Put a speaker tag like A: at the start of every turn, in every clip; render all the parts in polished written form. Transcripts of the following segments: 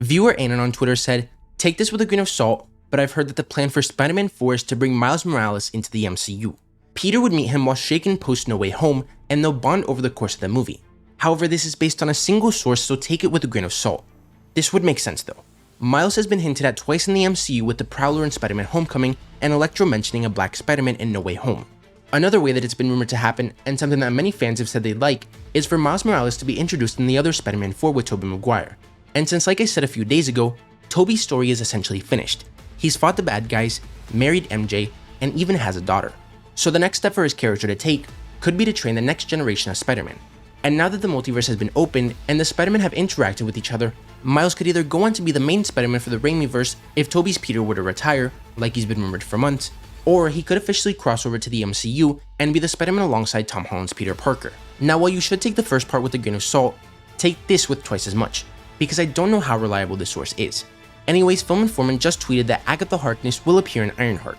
A: Viewer Anon on Twitter said, "Take this with a grain of salt, but I've heard that the plan for Spider-Man 4 is to bring Miles Morales into the MCU. Peter would meet him while shaken post No Way Home, and they'll bond over the course of the movie. However, this is based on a single source, so take it with a grain of salt." This would make sense though. Miles has been hinted at twice in the MCU with the Prowler in Spider-Man Homecoming and Electro mentioning a Black Spider-Man in No Way Home. Another way that it's been rumored to happen, and something that many fans have said they'd like, is for Miles Morales to be introduced in the other Spider-Man 4 with Tobey Maguire. And since, like I said a few days ago, Tobey's story is essentially finished. He's fought the bad guys, married MJ, and even has a daughter. So the next step for his character to take could be to train the next generation of Spider-Man. And now that the multiverse has been opened and the Spider-Men have interacted with each other, Miles could either go on to be the main Spider-Man for the Raimiverse if Tobey's Peter were to retire, like he's been rumored for months, or he could officially cross over to the MCU and be the Spider-Man alongside Tom Holland's Peter Parker. Now, while you should take the first part with a grain of salt, take this with twice as much, because I don't know how reliable this source is. Anyways, Film Informant just tweeted that Agatha Harkness will appear in Ironheart.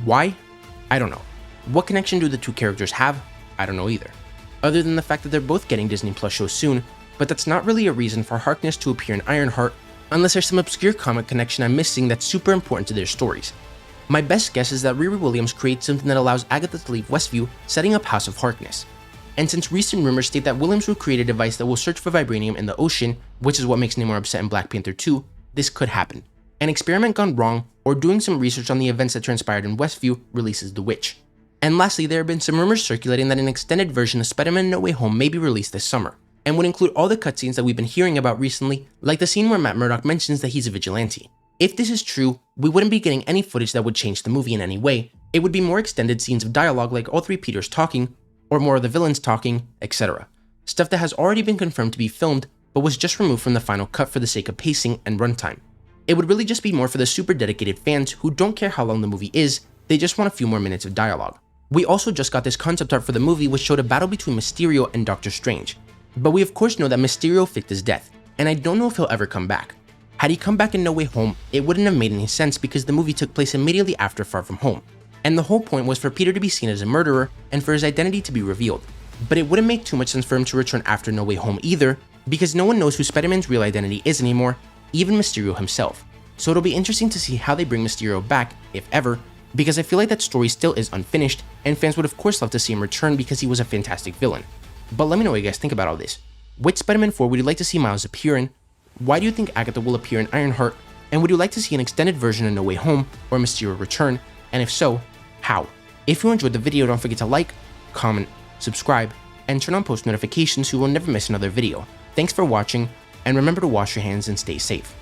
A: Why? I don't know. What connection do the two characters have? I don't know either. Other than the fact that they're both getting Disney Plus shows soon, but that's not really a reason for Harkness to appear in Ironheart unless there's some obscure comic connection I'm missing that's super important to their stories. My best guess is that Riri Williams creates something that allows Agatha to leave Westview, setting up House of Harkness. And since recent rumors state that Williams will create a device that will search for vibranium in the ocean, which is what makes Namor upset in Black Panther 2, this could happen. An experiment gone wrong, or doing some research on the events that transpired in Westview releases the witch. And lastly, there have been some rumors circulating that an extended version of Spider-Man No Way Home may be released this summer, and would include all the cutscenes that we've been hearing about recently, like the scene where Matt Murdock mentions that he's a vigilante. If this is true, we wouldn't be getting any footage that would change the movie in any way. It would be more extended scenes of dialogue like all three Peters talking, or more of the villains talking, etc. Stuff that has already been confirmed to be filmed, but was just removed from the final cut for the sake of pacing and runtime. It would really just be more for the super dedicated fans who don't care how long the movie is, they just want a few more minutes of dialogue. We also just got this concept art for the movie which showed a battle between Mysterio and Doctor Strange. But we of course know that Mysterio faked his death, and I don't know if he'll ever come back. Had he come back in No Way Home, it wouldn't have made any sense because the movie took place immediately after Far From Home, and the whole point was for Peter to be seen as a murderer and for his identity to be revealed. But it wouldn't make too much sense for him to return after No Way Home either, because no one knows who Spider-Man's real identity is anymore, even Mysterio himself. So it'll be interesting to see how they bring Mysterio back, if ever, because I feel like that story still is unfinished, and fans would of course love to see him return because he was a fantastic villain. But let me know what you guys think about all this. Which Spider-Man 4 would you like to see Miles appear in? Why do you think Agatha will appear in Ironheart? And would you like to see an extended version of No Way Home or Mysterio return? And if so, how? If you enjoyed the video, don't forget to like, comment, subscribe, and turn on post notifications so you will never miss another video. Thanks for watching, and remember to wash your hands and stay safe.